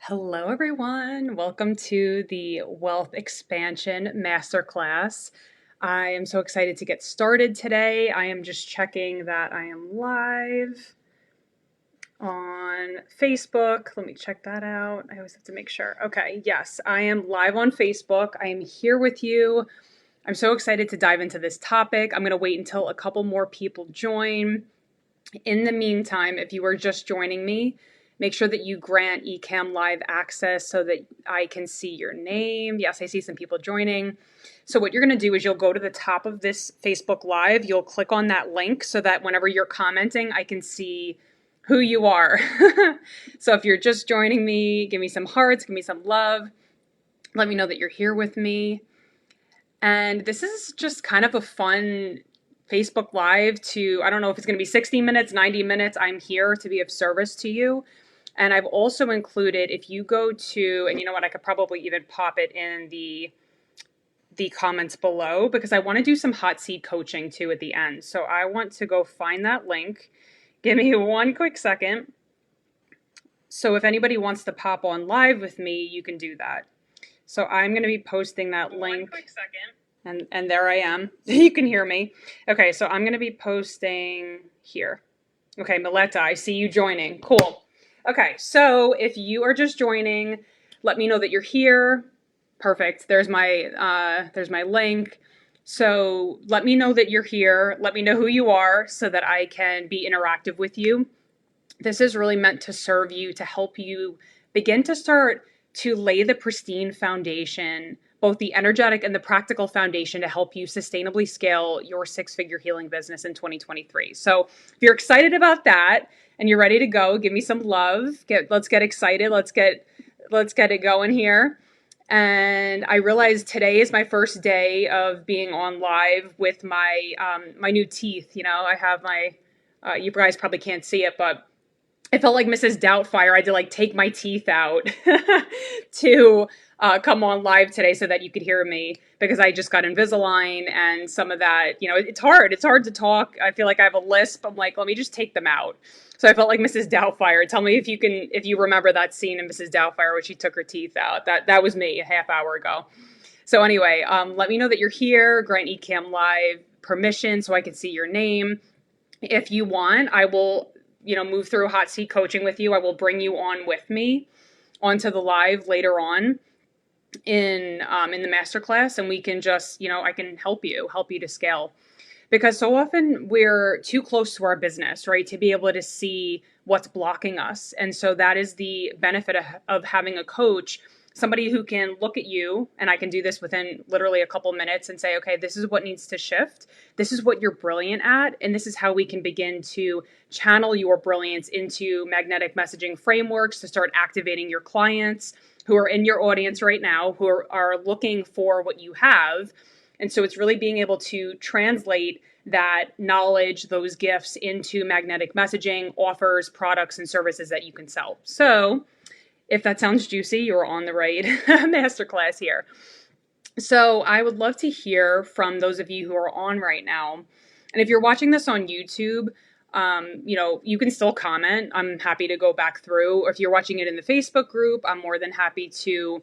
Hello, everyone. Welcome to the Wealth Expansion Masterclass. I am so excited to get started today. I am just checking that I am live on Facebook. Let me check that out. I always have to make sure. Okay, yes, I am live on Facebook. I am here with you. I'm so excited to dive into this topic. I'm going to wait until a couple more people join. In the meantime, if you are just joining me, make sure that you grant Ecamm Live access so that I can see your name. Yes, I see some people joining. So what you're going to do is you'll go to the top of this Facebook Live. You'll click on that link so that whenever you're commenting, I can see who you are. So if you're just joining me, give me some hearts, give me some love. Let me know that you're here with me. And this is just kind of a fun Facebook Live I don't know if it's going to be 60 minutes, 90 minutes. I'm here to be of service to you. And I've also included, if you go to, and you know what, I could probably even pop it in the comments below because I want to do some hot seat coaching too at the end. So I want to go find that link. Give me one quick second. So if anybody wants to pop on live with me, you can do that. So I'm going to be posting that link. One quick second. And there I am. You can hear me. Okay, so I'm going to be posting here. Okay, Miletta, I see you joining. Cool. Okay, so if you are just joining, let me know that you're here. Perfect. There's my link. So let me know that you're here. Let me know who you are so that I can be interactive with you. This is really meant to serve you, to help you begin to start to lay the pristine foundation, both the energetic and the practical foundation to help you sustainably scale your six-figure healing business in 2023. So if you're excited about that and you're ready to go, give me some love. Let's get excited. Let's get it going here. And I realized today is my first day of being on live with my my new teeth. You know, I have my you guys probably can't see it, but I felt like Mrs. Doubtfire. I had to like take my teeth out to come on live today so that you could hear me because I just got Invisalign and some of that, you know, it's hard. It's hard to talk. I feel like I have a lisp. I'm like, let me just take them out. So I felt like Mrs. Doubtfire. Tell me if you remember that scene in Mrs. Doubtfire where she took her teeth out. That was me a half hour ago. So anyway, let me know that you're here. Grant Ecamm Live permission so I can see your name. If you want, I will move through hot seat coaching with you. I will bring you on with me onto the live later on in the masterclass, and we can just, I can help you to scale. Because so often we're too close to our business, right, to be able to see what's blocking us. And so that is the benefit of having a coach, somebody who can look at you, and I can do this within literally a couple minutes and say, okay, this is what needs to shift. This is what you're brilliant at. And this is how we can begin to channel your brilliance into magnetic messaging frameworks to start activating your clients who are in your audience right now, who are looking for what you have. And so it's really being able to translate that knowledge, those gifts into magnetic messaging, offers, products, and services that you can sell. So if that sounds juicy, you're on the right masterclass here. So I would love to hear from those of you who are on right now. And if you're watching this on YouTube, you can still comment. I'm happy to go back through. If you're watching it in the Facebook group, I'm more than happy to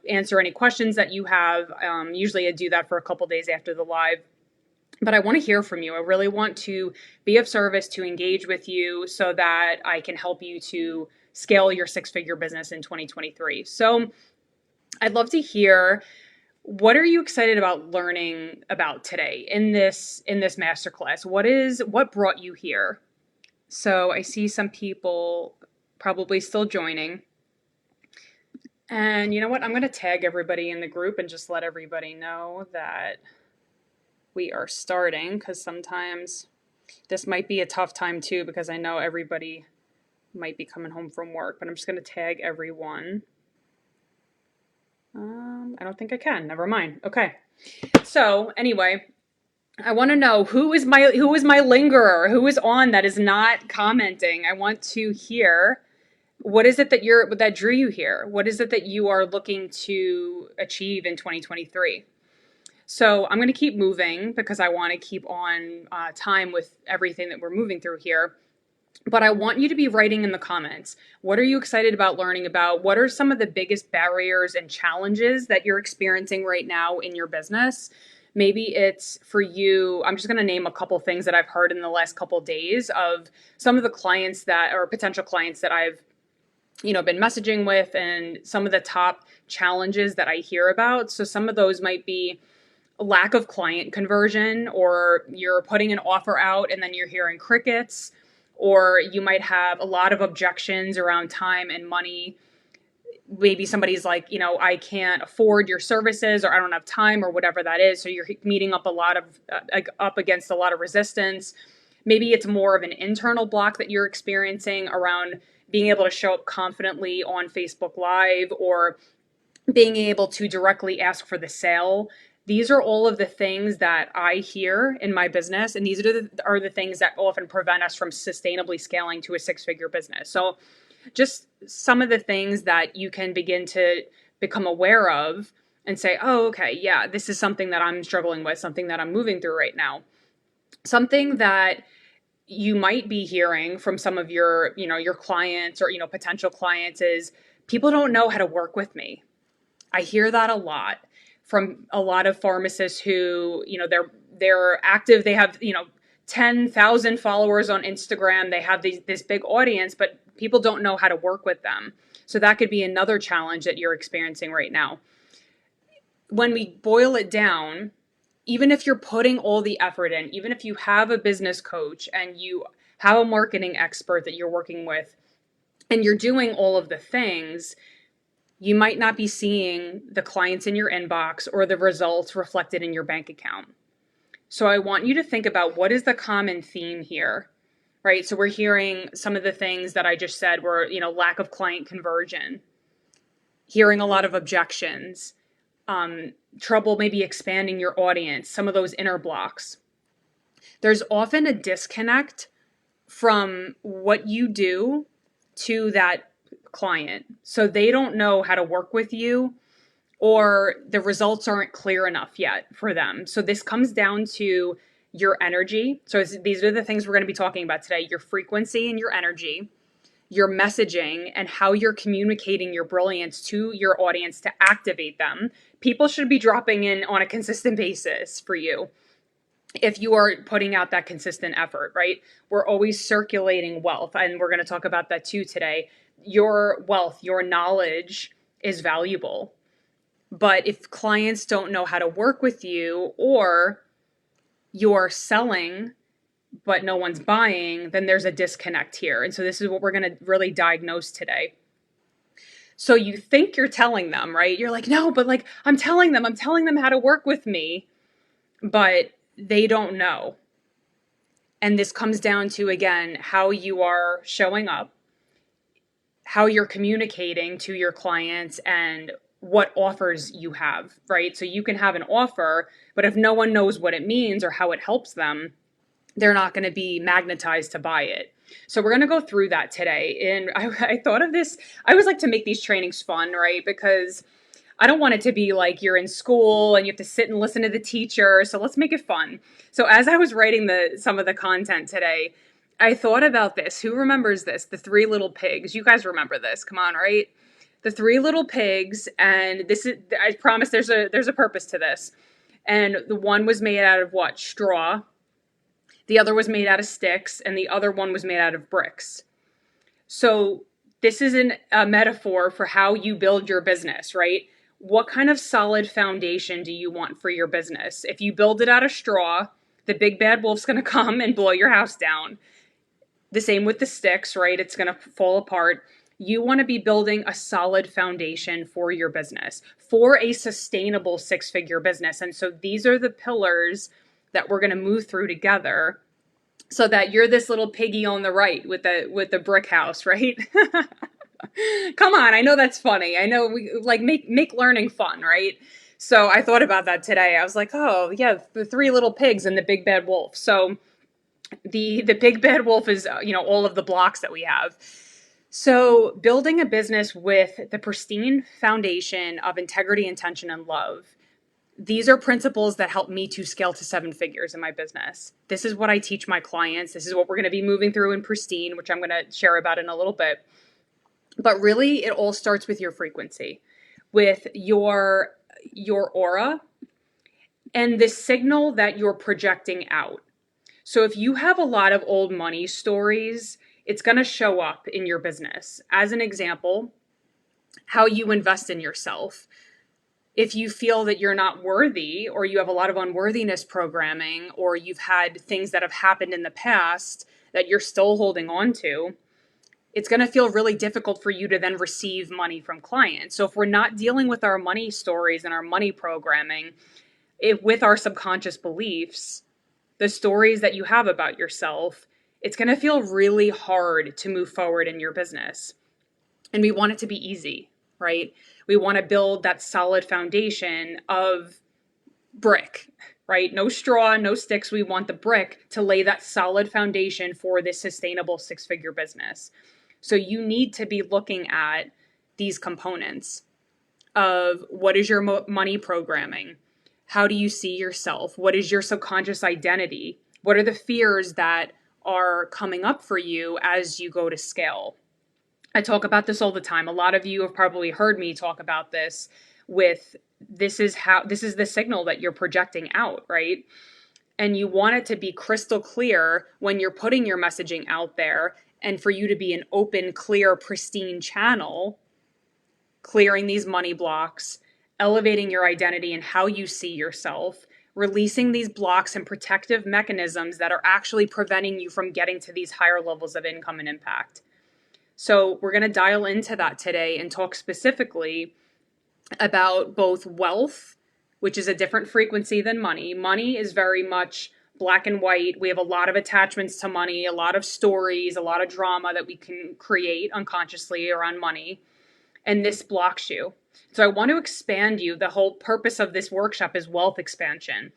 answer any questions that you have. Usually I do that for a couple days after the live, but I want to hear from you. I really want to be of service, to engage with you so that I can help you to scale your six-figure business in 2023. So I'd love to hear, what are you excited about learning about today in this masterclass? What brought you here? So I see some people probably still joining. And you know what? I'm going to tag everybody in the group and just let everybody know that we are starting, because sometimes this might be a tough time too, because I know everybody might be coming home from work, but I'm just going to tag everyone. I don't think I can. Never mind. Okay. So anyway, I want to know who is my lingerer, who is on that is not commenting. I want to hear, what is it that drew you here? What is it that you are looking to achieve in 2023? So I'm going to keep moving because I want to keep on time with everything that we're moving through here. But I want you to be writing in the comments. What are you excited about learning about? What are some of the biggest barriers and challenges that you're experiencing right now in your business? Maybe it's for you. I'm just going to name a couple things that I've heard in the last couple of days of some of the clients that or potential clients that I've been messaging with, and some of the top challenges that I hear about. So some of those might be lack of client conversion, or you're putting an offer out and then you're hearing crickets, or you might have a lot of objections around time and money. Maybe somebody's like, I can't afford your services, or I don't have time, or whatever that is. So you're meeting up up against a lot of resistance. Maybe it's more of an internal block that you're experiencing around being able to show up confidently on Facebook Live, or being able to directly ask for the sale. These are all of the things that I hear in my business, and these are the things that often prevent us from sustainably scaling to a six-figure business. So just some of the things that you can begin to become aware of and say, oh, okay, yeah, this is something that I'm struggling with, something that I'm moving through right now. Something that you might be hearing from some of your clients or, potential clients is people don't know how to work with me. I hear that a lot from a lot of pharmacists who, they're active. They have, 10,000 followers on Instagram. They have this big audience, but people don't know how to work with them. So that could be another challenge that you're experiencing right now. When we boil it down, even if you're putting all the effort in, even if you have a business coach and you have a marketing expert that you're working with and you're doing all of the things, you might not be seeing the clients in your inbox or the results reflected in your bank account. So I want you to think about what is the common theme here, right? So we're hearing some of the things that I just said were, lack of client conversion, hearing a lot of objections, trouble maybe expanding your audience, some of those inner blocks. There's often a disconnect from what you do to that client. So they don't know how to work with you, or the results aren't clear enough yet for them. So this comes down to your energy. So these are the things we're going to be talking about today: your frequency and your energy, your messaging, and how you're communicating your brilliance to your audience to activate them. People should be dropping in on a consistent basis for you if you are putting out that consistent effort, right? We're always circulating wealth, and we're going to talk about that too today. Your wealth, your knowledge is valuable. But if clients don't know how to work with you, or you're selling but no one's buying, then there's a disconnect here. And so this is what we're going to really diagnose today. So you think you're telling them, right? You're like, no, but like, I'm telling them how to work with me, but they don't know. And this comes down to, again, how you are showing up, how you're communicating to your clients, and what offers you have, right? So you can have an offer, but if no one knows what it means or how it helps them, they're not going to be magnetized to buy it. So we're going to go through that today. And I thought of this, I always like to make these trainings fun, right? Because I don't want it to be like you're in school and you have to sit and listen to the teacher. So let's make it fun. So as I was writing some of the content today, I thought about this. Who remembers this? The Three Little Pigs. You guys remember this. Come on, right? The Three Little Pigs. And this is, I promise there's a purpose to this. And the one was made out of what? Straw. The other was made out of sticks, and the other one was made out of bricks. So this is a metaphor for how you build your business, right? What kind of solid foundation do you want for your business? If you build it out of straw, the big bad wolf's going to come and blow your house down. The same with the sticks, right? It's going to fall apart. You want to be building a solid foundation for your business, for a sustainable six-figure business. And so these are the pillars that we're going to move through together, so that you're this little piggy on the right with the brick house, right? Come on, I know that's funny. I know we like make learning fun, right? So I thought about that today. I was like, oh yeah, the Three Little Pigs and the big bad wolf. So the big bad wolf is all of the blocks that we have. So building a business with the pristine foundation of integrity, intention, and love These are principles that help me to scale to 7 figures in my business. This is what I teach my clients. This is what we're going to be moving through in Pristine, which I'm going to share about in a little bit. But really, it all starts with your frequency, with your aura, and the signal that you're projecting out. So if you have a lot of old money stories, it's going to show up in your business. As an example, how you invest in yourself. If you feel that you're not worthy, or you have a lot of unworthiness programming, or you've had things that have happened in the past that you're still holding on to, it's going to feel really difficult for you to then receive money from clients. So if we're not dealing with our money stories and our money programming, with our subconscious beliefs, the stories that you have about yourself, it's going to feel really hard to move forward in your business. And we want it to be easy, right? We want to build that solid foundation of brick, right? No straw, no sticks. We want the brick to lay that solid foundation for this sustainable 6-figure business. So you need to be looking at these components of what is your money programming? How do you see yourself? What is your subconscious identity? What are the fears that are coming up for you as you go to scale? I talk about this all the time. A lot of you have probably heard me talk about this this is the signal that you're projecting out, right? And you want it to be crystal clear when you're putting your messaging out there, and for you to be an open, clear, pristine channel, clearing these money blocks, elevating your identity and how you see yourself, releasing these blocks and protective mechanisms that are actually preventing you from getting to these higher levels of income and impact. So we're going to dial into that today and talk specifically about both wealth, which is a different frequency than money. Money is very much black and white. We have a lot of attachments to money, a lot of stories, a lot of drama that we can create unconsciously around money. And this blocks you. So I want to expand you. The whole purpose of this workshop is wealth expansion.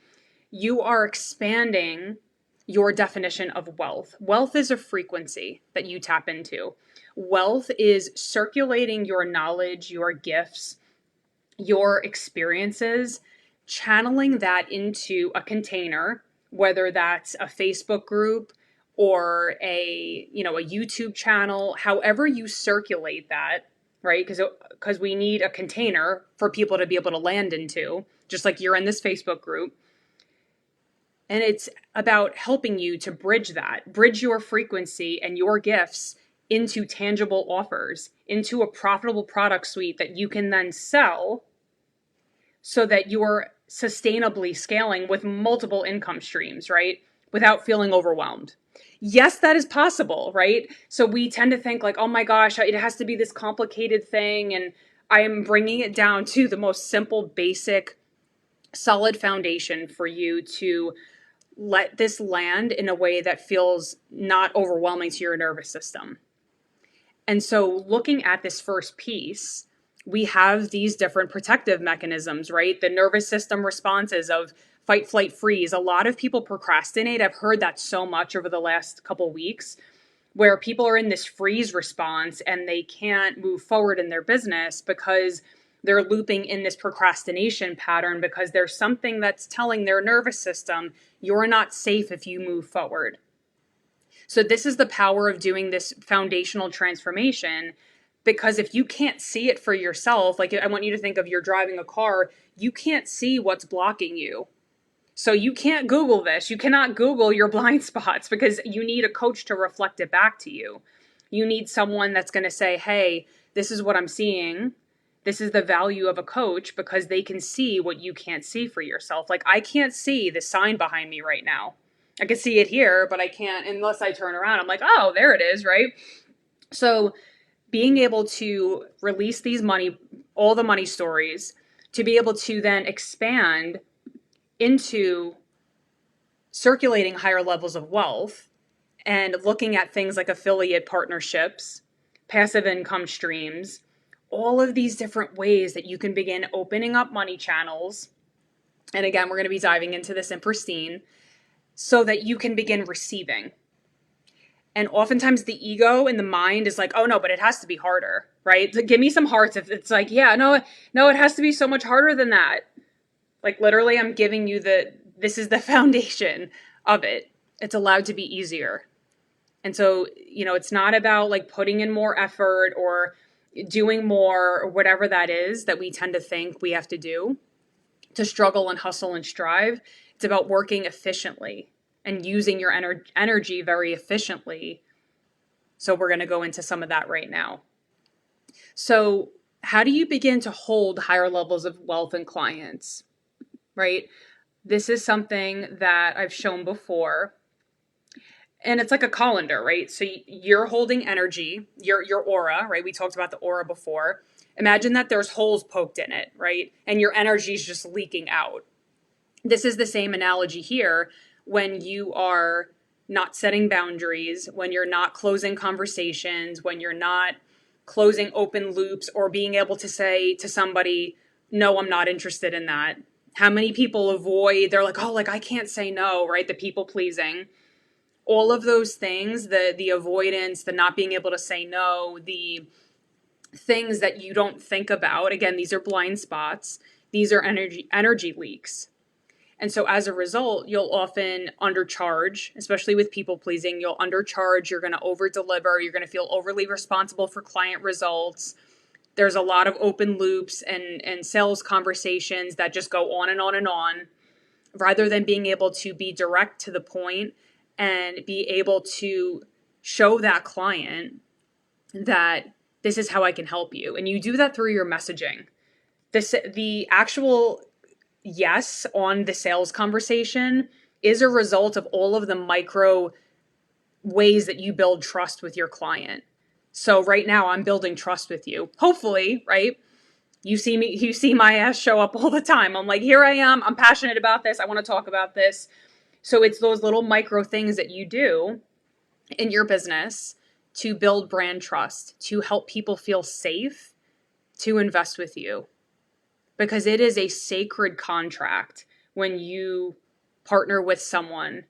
You are expanding your definition of wealth. Wealth is a frequency that you tap into. Wealth is circulating your knowledge, your gifts, your experiences, channeling that into a container, whether that's a Facebook group or a YouTube channel, however you circulate that, right? Because we need a container for people to be able to land into, just like you're in this Facebook group. And it's about helping you to bridge your frequency and your gifts into tangible offers, into a profitable product suite that you can then sell so that you're sustainably scaling with multiple income streams, right? Without feeling overwhelmed. Yes, that is possible, right? So we tend to think like, oh my gosh, it has to be this complicated thing. And I am bringing it down to the most simple, basic, solid foundation for you to let this land in a way that feels not overwhelming to your nervous system. And so looking at this first piece, we have these different protective mechanisms, right? The nervous system responses of fight, flight, freeze. A lot of people procrastinate. I've heard that so much over the last couple of weeks, where people are in this freeze response and they can't move forward in their business because they're looping in this procrastination pattern, because there's something that's telling their nervous system, you're not safe if you move forward. So this is the power of doing this foundational transformation, because if you can't see it for yourself, like I want you to think of, you're driving a car, you can't see what's blocking you. So you can't Google this. You cannot Google your blind spots, because you need a coach to reflect it back to you. You need someone that's going to say, hey, this is what I'm seeing. This is the value of a coach, because they can see what you can't see for yourself. Like, I can't see the sign behind me right now. I can see it here, but I can't unless I turn around. I'm like, oh, there it is, right? So being able to release all the money stories, to be able to then expand into circulating higher levels of wealth and looking at things like affiliate partnerships, passive income streams, all of these different ways that you can begin opening up money channels. And again, we're going to be diving into this in Pristine, so that you can begin receiving. And oftentimes the ego and the mind is like, oh no, but it has to be harder, right? Give me some hearts if it's like, yeah, no, it has to be so much harder than that. Like literally, I'm giving you this is the foundation of it. It's allowed to be easier. And so, it's not about like putting in more effort or doing more or whatever that is that we tend to think we have to do to struggle and hustle and strive. It's about working efficiently and using your energy very efficiently. So we're going to go into some of that right now. So how do you begin to hold higher levels of wealth in clients, right? This is something that I've shown before. And it's like a colander, right? So you're holding energy, your aura, right? We talked about the aura before. Imagine that there's holes poked in it, right? And your energy is just leaking out. This is the same analogy here when you are not setting boundaries, when you're not closing conversations, when you're not closing open loops or being able to say to somebody, no, I'm not interested in that. How many people avoid, they're like, oh, like I can't say no, right? The people pleasing. All of those things, the avoidance, the not being able to say no, the things that you don't think about. Again, these are blind spots. These are energy leaks. And so as a result, you'll often undercharge, especially with people pleasing. You'll undercharge, you're going to over deliver, you're going to feel overly responsible for client results. There's a lot of open loops and sales conversations that just go on and on and on, rather than being able to be direct to the point and be able to show that client that this is how I can help you. And you do that through your messaging. The actual yes on the sales conversation is a result of all of the micro ways that you build trust with your client. So right now I'm building trust with you. Hopefully, right? You see my ass show up all the time. I'm like, here I am. I'm passionate about this. I want to talk about this. So it's those little micro things that you do in your business to build brand trust, to help people feel safe to invest with you. Because it is a sacred contract when you partner with someone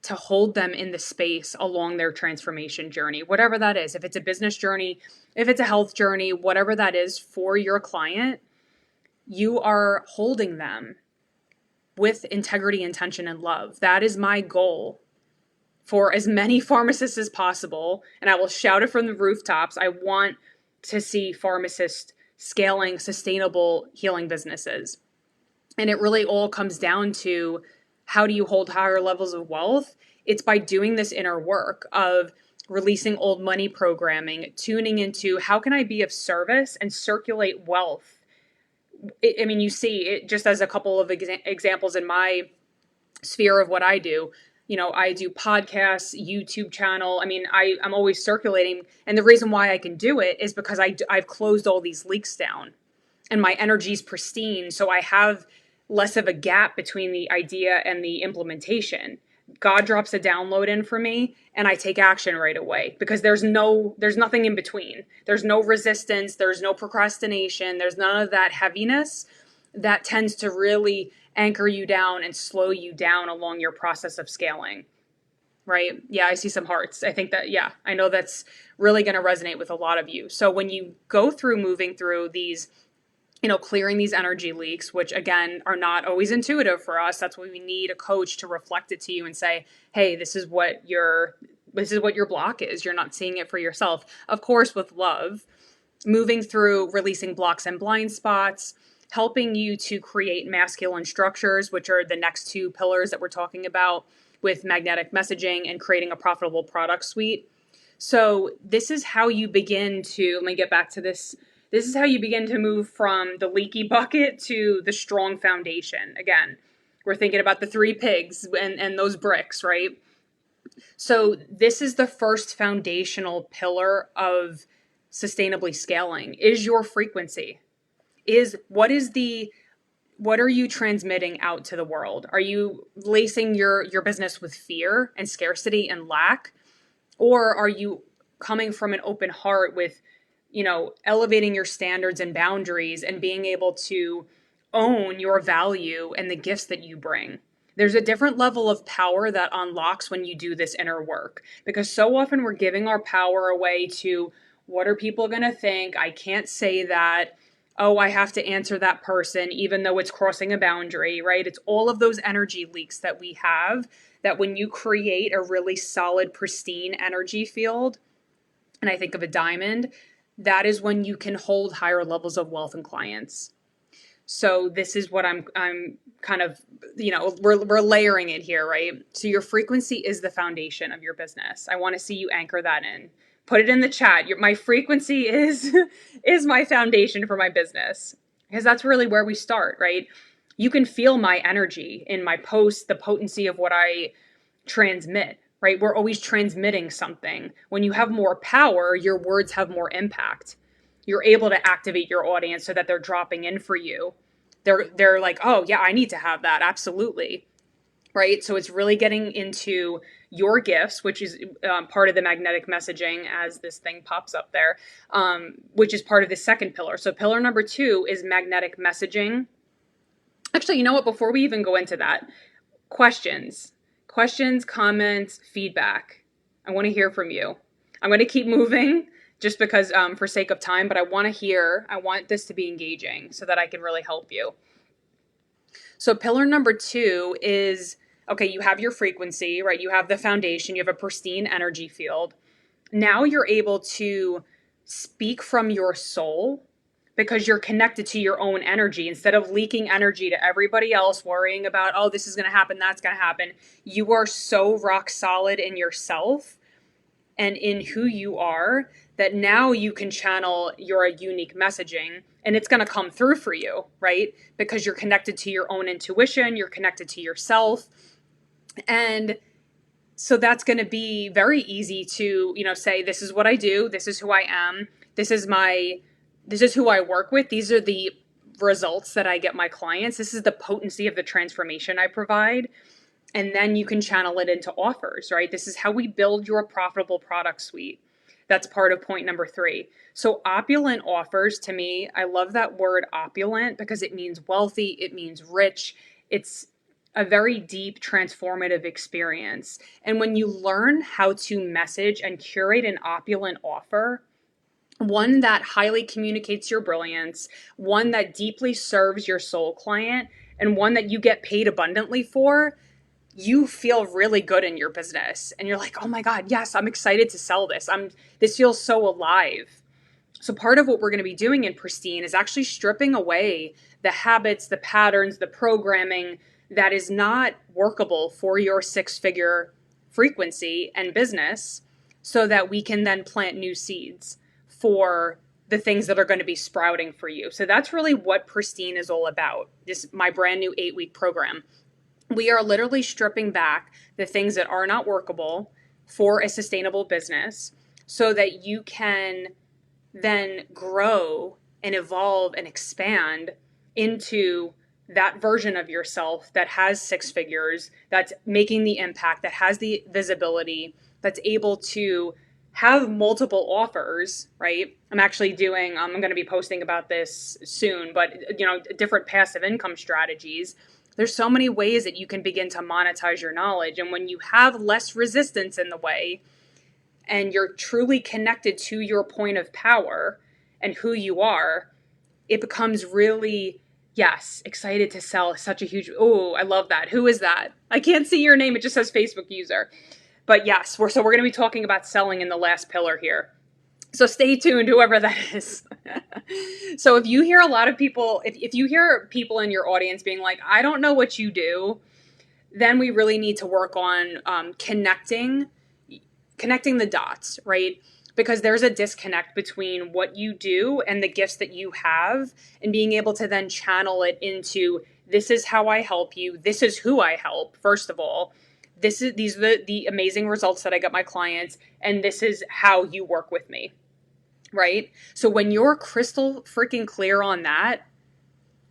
to hold them in the space along their transformation journey, whatever that is. If it's a business journey, if it's a health journey, whatever that is for your client, you are holding them with integrity, intention, and love. That is my goal for as many pharmacists as possible. And I will shout it from the rooftops. I want to see pharmacists scaling sustainable healing businesses. And it really all comes down to, how do you hold higher levels of wealth? It's by doing this inner work of releasing old money programming, tuning into how can I be of service and circulate wealth. You see it just as a couple of examples in my sphere of what I do. I do podcasts, YouTube channel. I'm always circulating. And the reason why I can do it is because I've closed all these leaks down and my energy's pristine. So I have less of a gap between the idea and the implementation. God drops a download in for me and I take action right away because there's nothing in between. There's no resistance. There's no procrastination. There's none of that heaviness that tends to really anchor you down and slow you down along your process of scaling. Right? Yeah, I see some hearts. I think that, yeah, I know that's really going to resonate with a lot of you. So when you go through moving through these, clearing these energy leaks, which again are not always intuitive for us. That's why we need a coach to reflect it to you and say, hey, this is what your block is. You're not seeing it for yourself. Of course, with love, moving through releasing blocks and blind spots, helping you to create masculine structures, which are the next two pillars that we're talking about with magnetic messaging and creating a profitable product suite. So this is how you begin to, let me get back to this. This is how you begin to move from the leaky bucket to the strong foundation. Again, we're thinking about the 3 pigs and those bricks, right? So this is the first foundational pillar of sustainably scaling is your frequency. What are you transmitting out to the world? Are you lacing your business with fear and scarcity and lack? Or are you coming from an open heart with, elevating your standards and boundaries and being able to own your value and the gifts that you bring? There's a different level of power that unlocks when you do this inner work, because so often we're giving our power away to, what are people going to think? I can't say that. Oh, I have to answer that person, even though it's crossing a boundary, right? It's all of those energy leaks that we have that when you create a really solid, pristine energy field, and I think of a diamond, that is when you can hold higher levels of wealth and clients. So this is what I'm kind of, we're layering it here, right? So your frequency is the foundation of your business. I want to see you anchor that in. Put it in the chat. My frequency is is my foundation for my business, because that's really where we start, right? You can feel my energy in my posts, the potency of what I transmit, right? We're always transmitting something. When you have more power, your words have more impact. You're able to activate your audience so that they're dropping in for you. They're like, oh yeah, I need to have that. Absolutely. Right. So it's really getting into your gifts, which is part of the magnetic messaging as this thing pops up there, which is part of the second pillar. So pillar number 2 is magnetic messaging. Actually, you know what? Before we even go into that, questions, comments, feedback. I want to hear from you. I'm going to keep moving just because for sake of time, but I want this to be engaging so that I can really help you. So pillar number 2 is, okay, you have your frequency, right? You have the foundation, you have a pristine energy field. Now you're able to speak from your soul because you're connected to your own energy. Instead of leaking energy to everybody else, worrying about, oh, this is going to happen, that's going to happen. You are so rock solid in yourself and in who you are that now you can channel your unique messaging and it's going to come through for you, right? Because you're connected to your own intuition, you're connected to yourself. And so that's going to be very easy to, say, this is what I do, this is who I am, this is who I work with, these are the results that I get my clients, this is the potency of the transformation I provide. And then you can channel it into offers, right? This is how we build your profitable product suite. That's part of point number 3. So opulent offers, to me, I love that word opulent because it means wealthy, it means rich. It's a very deep, transformative experience. And when you learn how to message and curate an opulent offer, one that highly communicates your brilliance, one that deeply serves your soul client, and one that you get paid abundantly for, you feel really good in your business. And you're like, oh my God, yes, I'm excited to sell this. This feels so alive. So part of what we're going to be doing in Pristine is actually stripping away the habits, the patterns, the programming that is not workable for your 6-figure frequency and business so that we can then plant new seeds for the things that are going to be sprouting for you. So that's really what Pristine is all about. This my brand new 8-week program. We are literally stripping back the things that are not workable for a sustainable business so that you can then grow and evolve and expand into that version of yourself that has 6 figures, that's making the impact, that has the visibility, that's able to have multiple offers, right? I'm actually doing, I'm going to be posting about this soon, but different passive income strategies. There's so many ways that you can begin to monetize your knowledge. And when you have less resistance in the way and you're truly connected to your point of power and who you are, it becomes really, yes, excited to sell such a huge, oh, I love that. Who is that? I can't see your name. It just says Facebook user. But yes, we're going to be talking about selling in the last pillar here. So stay tuned, whoever that is. So if you hear a lot of people, if you hear people in your audience being like, I don't know what you do, then we really need to work on connecting the dots, right? Because there's a disconnect between what you do and the gifts that you have, and being able to then channel it into, this is how I help you. This is who I help, first of all. These are the amazing results that I get my clients, and this is how you work with me. Right? So when you're crystal freaking clear on that,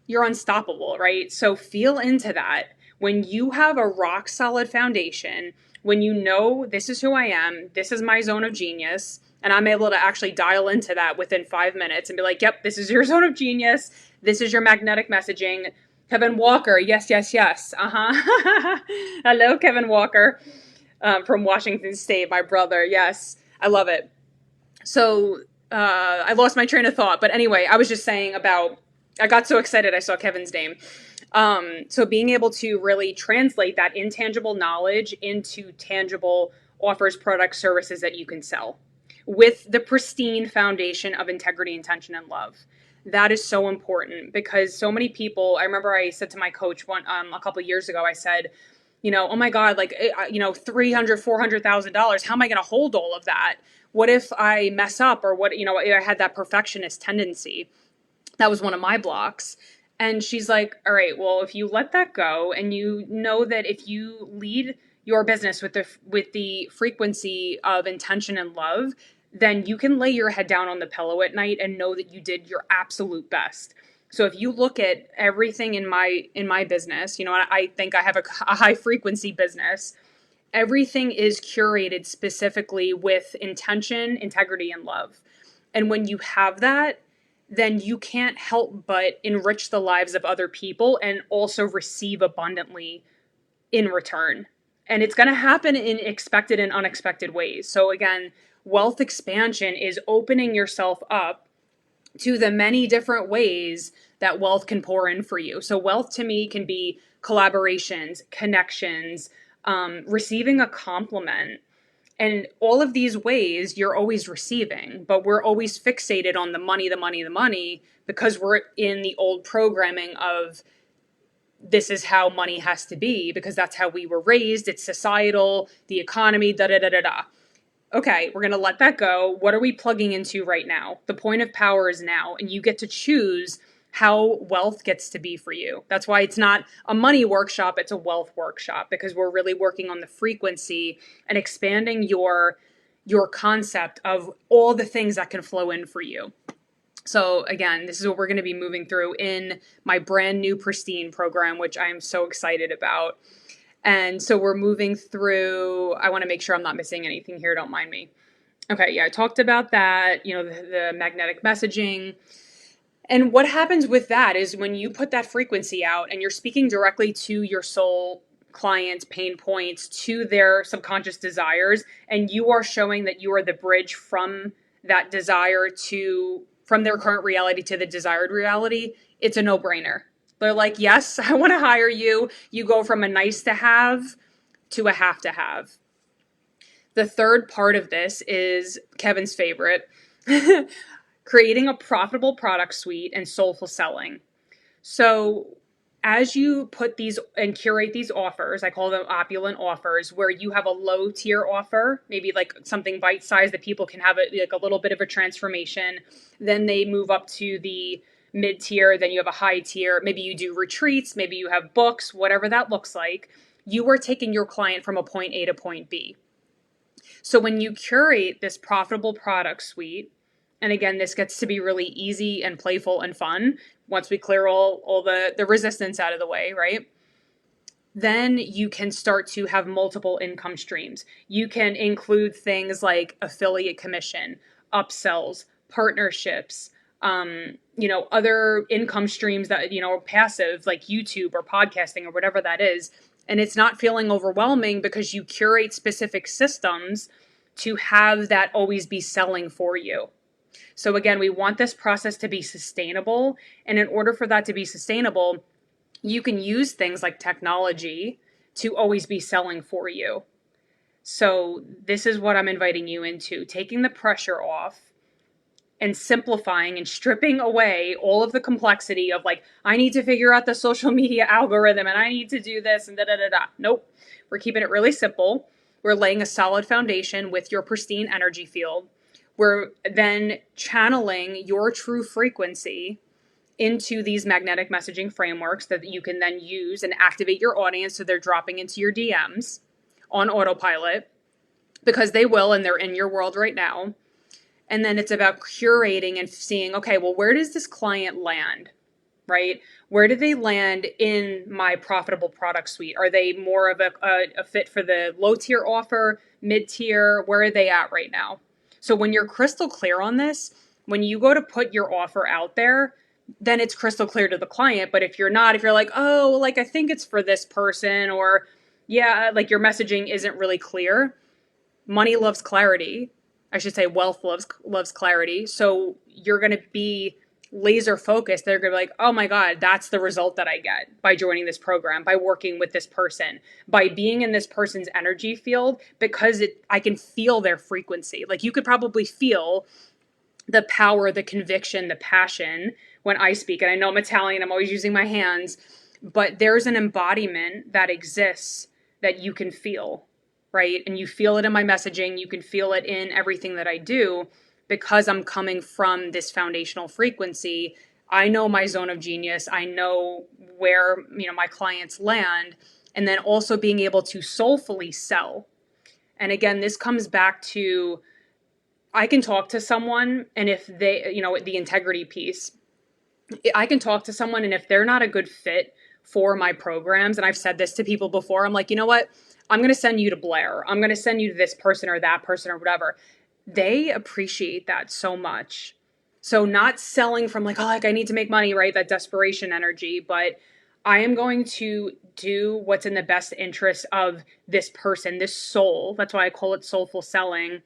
you're unstoppable, right? So feel into that. When you have a rock solid foundation, when you know this is who I am, this is my zone of genius, and I'm able to actually dial into that within 5 minutes and be like, yep, this is your zone of genius. This is your magnetic messaging. Kevin Walker, yes, yes, yes. Hello, Kevin Walker from Washington State, my brother. Yes, I love it. So I lost my train of thought. But anyway, I was just saying about, I got so excited I saw Kevin's name. So being able to really translate that intangible knowledge into tangible offers, products, services that you can sell with the pristine foundation of integrity, intention, and love. That is so important because so many people, I remember I said to my coach a couple of years ago, I said, oh my God, like, $300,000, $400,000, how am I going to hold all of that? What if I mess up, or what, I had that perfectionist tendency. That was one of my blocks. And she's like, all right, well, if you let that go and you know that if you lead your business with the frequency of intention and love, then you can lay your head down on the pillow at night and know that you did your absolute best. So if you look at everything in my business, I think I have a high frequency business. Everything is curated specifically with intention, integrity, and love. And when you have that, then you can't help but enrich the lives of other people and also receive abundantly in return. And it's going to happen in expected and unexpected ways. So again, wealth expansion is opening yourself up to the many different ways that wealth can pour in for you. So wealth to me can be collaborations, connections, receiving a compliment. And all of these ways you're always receiving, but we're always fixated on the money, the money, the money, because we're in the old programming of this is how money has to be, because that's how we were raised. It's societal, the economy, da da da da da. Okay, we're going to let that go. What are we plugging into right now? The point of power is now, and you get to choose how wealth gets to be for you. That's why it's not a money workshop, it's a wealth workshop, because we're really working on the frequency and expanding your concept of all the things that can flow in for you. So again, this is what we're going to be moving through in my brand new Pristine program, which I am so excited about. And so we're moving through, I want to make sure I'm not missing anything here. Don't mind me. Okay. Yeah. I talked about that, the magnetic messaging. And what happens with that is when you put that frequency out and you're speaking directly to your soul clients' pain points, to their subconscious desires, and you are showing that you are the bridge from that desire from their current reality to the desired reality, it's a no-brainer. They're like, yes, I want to hire you. You go from a nice to have to a have to have. The third part of this is Kevin's favorite, creating a profitable product suite and soulful selling. So as you put these and curate these offers, I call them opulent offers, where you have a low tier offer, maybe like something bite-sized that people can have like a little bit of a transformation. Then they move up to the mid tier, then you have a high tier. Maybe you do retreats, maybe you have books, whatever that looks like. You are taking your client from a point A to point B. So when you curate this profitable product suite, and again, this gets to be really easy and playful and fun once we clear all the resistance out of the way, right? Then you can start to have multiple income streams. You can include things like affiliate commission, upsells, partnerships, other income streams that, passive, like YouTube or podcasting or whatever that is. And it's not feeling overwhelming because you curate specific systems to have that always be selling for you. So again, we want this process to be sustainable. And in order for that to be sustainable, you can use things like technology to always be selling for you. So this is what I'm inviting you into, taking the pressure off and simplifying and stripping away all of the complexity of like, I need to figure out the social media algorithm and I need to do this and da da da da. Nope. We're keeping it really simple. We're laying a solid foundation with your pristine energy field. We're then channeling your true frequency into these magnetic messaging frameworks that you can then use and activate your audience so they're dropping into your DMs on autopilot, because they will, and they're in your world right now. And then it's about curating and seeing, okay, well, where does this client land, right? Where do they land in my profitable product suite? Are they more of a fit for the low tier offer, mid tier? Where are they at right now? So when you're crystal clear on this, when you go to put your offer out there, then it's crystal clear to the client. But if you're not, if you're like, oh, like I think it's for this person, or yeah, like your messaging isn't really clear. Money loves clarity. I should say wealth loves clarity. So you're going to be laser focused. They're going to be like, oh my God, that's the result that I get by joining this program, by working with this person, by being in this person's energy field, because I can feel their frequency. Like you could probably feel the power, the conviction, the passion when I speak. And I know I'm Italian, I'm always using my hands, but there's an embodiment that exists that you can feel, right? And you feel it in my messaging, you can feel it in everything that I do because I'm coming from this foundational frequency. I know my zone of genius, I know where, my clients land, and then also being able to soulfully sell. And again, this comes back to I can talk to someone, and if they, the integrity piece, I can talk to someone, and if they're not a good fit for my programs, and I've said this to people before, I'm like, you know what? I'm going to send you to Blair. I'm going to send you to this person or that person or whatever. They appreciate that so much. So not selling from like, oh, like I need to make money, right? That desperation energy, but I am going to do what's in the best interest of this person, this soul. That's why I call it soulful selling.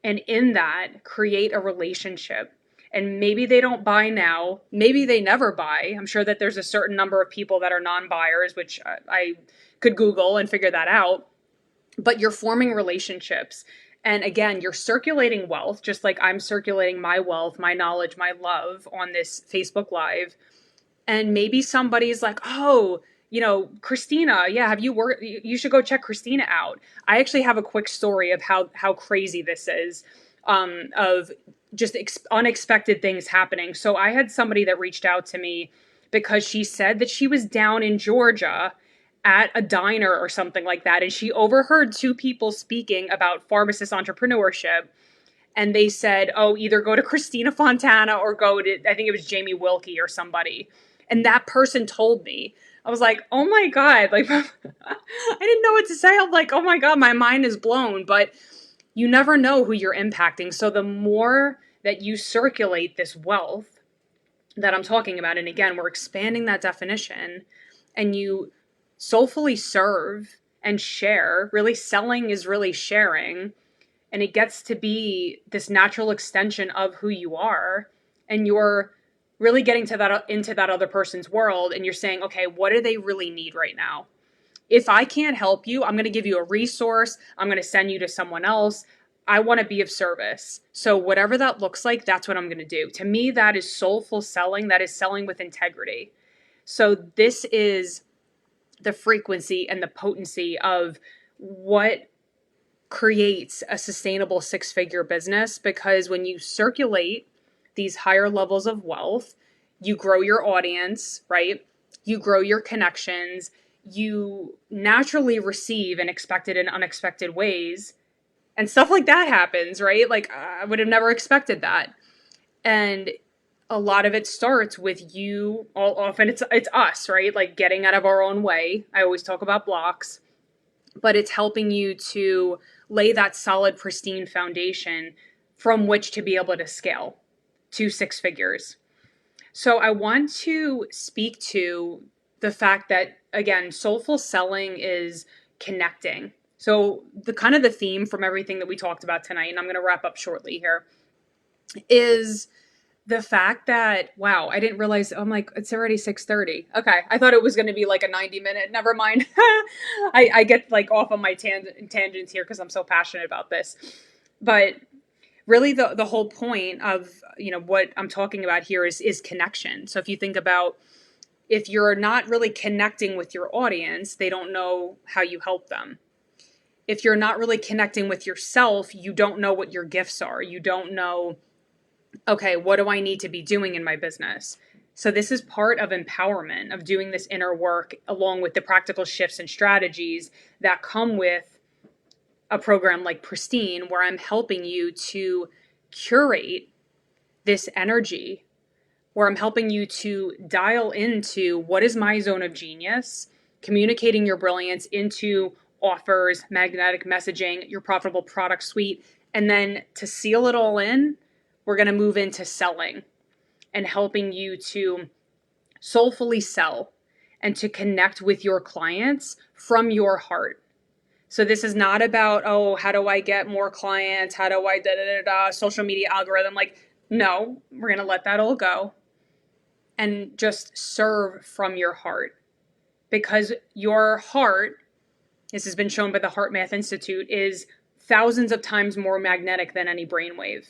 And in that, create a relationship. And maybe they don't buy now. Maybe they never buy. I'm sure that there's a certain number of people that are non-buyers, which I could Google and figure that out. But you're forming relationships. And again, you're circulating wealth, just like I'm circulating my wealth, my knowledge, my love on this Facebook Live. And maybe somebody's like, oh, Christina, yeah, have you worked? You should go check Christina out. I actually have a quick story of how crazy this is, of just unexpected things happening. So I had somebody that reached out to me because she said that she was down in Georgia at a diner or something like that. And she overheard two people speaking about pharmacist entrepreneurship. And they said, oh, either go to Christina Fontana or go to, I think it was Jamie Wilkie or somebody. And that person told me, I was like, oh my God, like, I didn't know what to say. I'm like, oh my God, my mind is blown. But you never know who you're impacting. So the more that you circulate this wealth that I'm talking about, and again, we're expanding that definition, and you soulfully serve and share, really selling is really sharing. And it gets to be this natural extension of who you are. And you're really getting to that into that other person's world. And you're saying, okay, what do they really need right now? If I can't help you, I'm going to give you a resource. I'm going to send you to someone else. I want to be of service. So whatever that looks like, that's what I'm going to do. To me, that is soulful selling. That is selling with integrity. So this is the frequency and the potency of what creates a sustainable six-figure business, because when you circulate these higher levels of wealth, you grow your audience, right? You grow your connections. You naturally receive in expected and unexpected ways, and stuff like that happens, right? Like I would have never expected that. And a lot of it starts with you, often it's us, right? Like getting out of our own way. I always talk about blocks, but it's helping you to lay that solid, pristine foundation from which to be able to scale to six figures. So I want to speak to the fact that, again, soulful selling is connecting. So the kind of the theme from everything that we talked about tonight, and I'm going to wrap up shortly here, is the fact that, wow, I didn't realize, I'm like, it's already 6:30. Okay. I thought it was going to be like a 90-minute, never mind. I get like off on my tangents here because I'm so passionate about this. But really the whole point of, what I'm talking about here is connection. So if you think about, if you're not really connecting with your audience, they don't know how you help them. If you're not really connecting with yourself, you don't know what your gifts are. You don't know, okay, what do I need to be doing in my business? So this is part of empowerment, of doing this inner work along with the practical shifts and strategies that come with a program like Pristine, where I'm helping you to curate this energy, where I'm helping you to dial into what is my zone of genius, communicating your brilliance into offers, magnetic messaging, your profitable product suite, and then to seal it all in, we're going to move into selling and helping you to soulfully sell and to connect with your clients from your heart. So this is not about, oh, how do I get more clients? How do I social media algorithm? Like, no, we're going to let that all go and just serve from your heart, because your heart, this has been shown by the Heart Math Institute, is thousands of times more magnetic than any brainwave.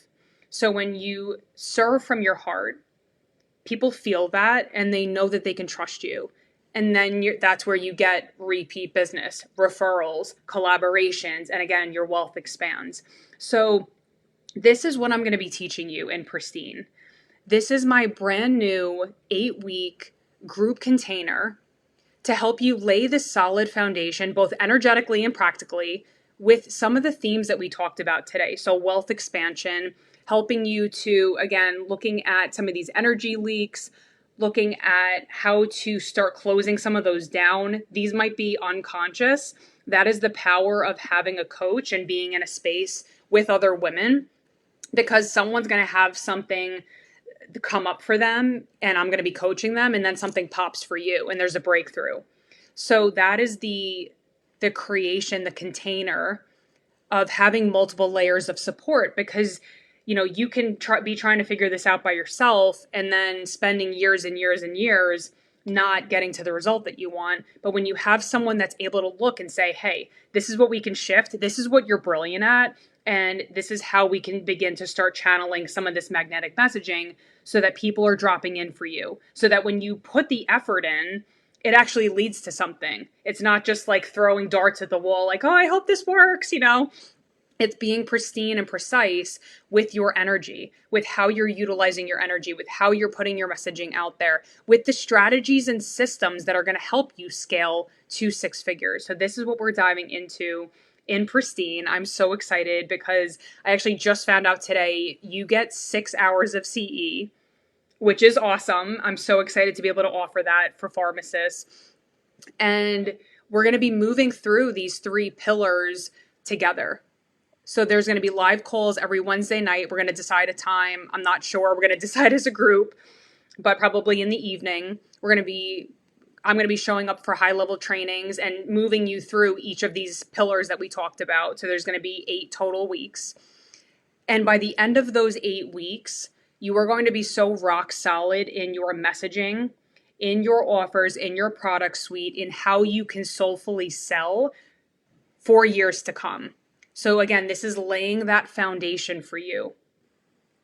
So when you serve from your heart, people feel that and they know that they can trust you. And then that's where you get repeat business, referrals, collaborations, and again, your wealth expands. So this is what I'm going to be teaching you in Pristine. This is my brand new 8-week group container to help you lay the solid foundation, both energetically and practically, with some of the themes that we talked about today. So wealth expansion, helping you to, again, looking at some of these energy leaks, looking at how to start closing some of those down. These might be unconscious. That is the power of having a coach and being in a space with other women, because someone's going to have something come up for them and I'm going to be coaching them, and then something pops for you and there's a breakthrough. So that is the creation, the container of having multiple layers of support, because you can be trying to figure this out by yourself and then spending years and years and years not getting to the result that you want. But when you have someone that's able to look and say, hey, this is what we can shift, this is what you're brilliant at, and this is how we can begin to start channeling some of this magnetic messaging so that people are dropping in for you, so that when you put the effort in, it actually leads to something. It's not just like throwing darts at the wall, like, oh, I hope this works, It's being pristine and precise with your energy, with how you're utilizing your energy, with how you're putting your messaging out there, with the strategies and systems that are going to help you scale to 6 figures. So this is what we're diving into in Pristine. I'm so excited because I actually just found out today you get 6 hours of CE, which is awesome. I'm so excited to be able to offer that for pharmacists. And we're going to be moving through these 3 pillars together. So there's going to be live calls every Wednesday night. We're going to decide a time. I'm not sure. We're going to decide as a group, but probably in the evening. I'm going to be showing up for high-level trainings and moving you through each of these pillars that we talked about. So there's going to be 8 total weeks. And by the end of those 8 weeks, you are going to be so rock solid in your messaging, in your offers, in your product suite, in how you can soulfully sell for years to come. So again, this is laying that foundation for you.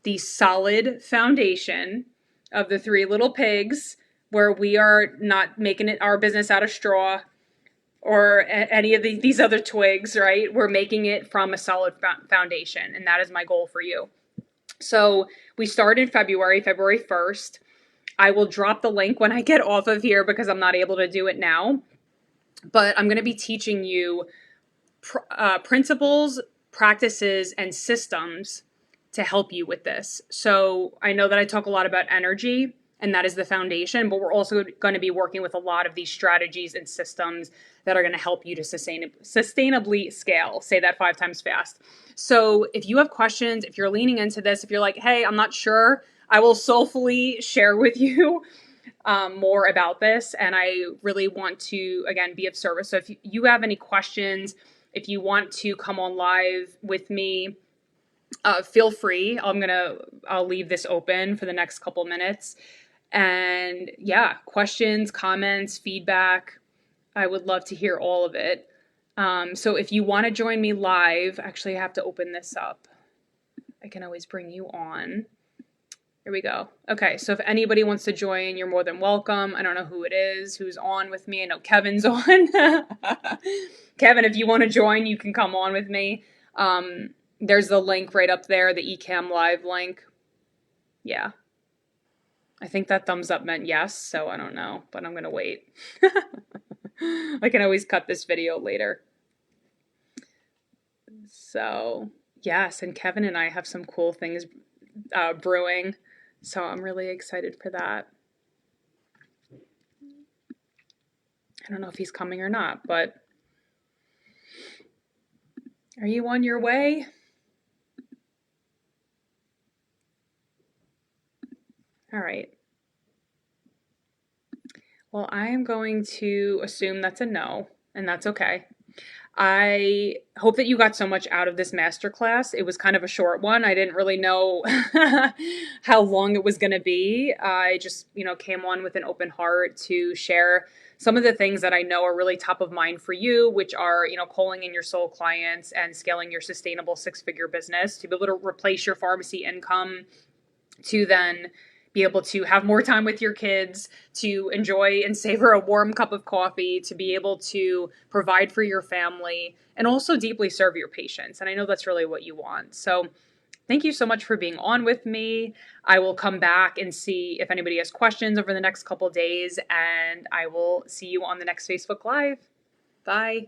The solid foundation of the 3 little pigs, where we are not making it our business out of straw or any of these other twigs, right? We're making it from a solid foundation, and that is my goal for you. So we started February 1st. I will drop the link when I get off of here because I'm not able to do it now. But I'm going to be teaching you principles, practices, and systems to help you with this. So I know that I talk a lot about energy, and that is the foundation, but we're also going to be working with a lot of these strategies and systems that are going to help you to sustainably scale. Say that 5 times fast. So if you have questions, if you're leaning into this, if you're like, hey, I'm not sure, I will soulfully share with you more about this. And I really want to, again, be of service. So if you have any questions, if you want to come on live with me, feel free. I'll leave this open for the next couple minutes. And yeah, questions, comments, feedback, I would love to hear all of it. So if you want to join me live, actually I have to open this up. I can always bring you on. Here we go. Okay, so if anybody wants to join, you're more than welcome. I don't know who it is, who's on with me. I know Kevin's on. Kevin, if you want to join, you can come on with me. There's the link right up there, the Ecamm Live link. Yeah. I think that thumbs up meant yes, so I don't know, but I'm going to wait. I can always cut this video later. So, yes, and Kevin and I have some cool things brewing, so I'm really excited for that. I don't know if he's coming or not, but are you on your way? All right. Well, I am going to assume that's a no, and that's okay. I hope that you got so much out of this masterclass. It was kind of a short one. I didn't really know how long it was going to be. I just, came on with an open heart to share some of the things that I know are really top of mind for you, which are, calling in your soul clients and scaling your sustainable six-figure business to be able to replace your pharmacy income, to then be able to have more time with your kids, to enjoy and savor a warm cup of coffee, to be able to provide for your family, and also deeply serve your patients. And I know that's really what you want. So thank you so much for being on with me. I will come back and see if anybody has questions over the next couple days, and I will see you on the next Facebook Live. Bye.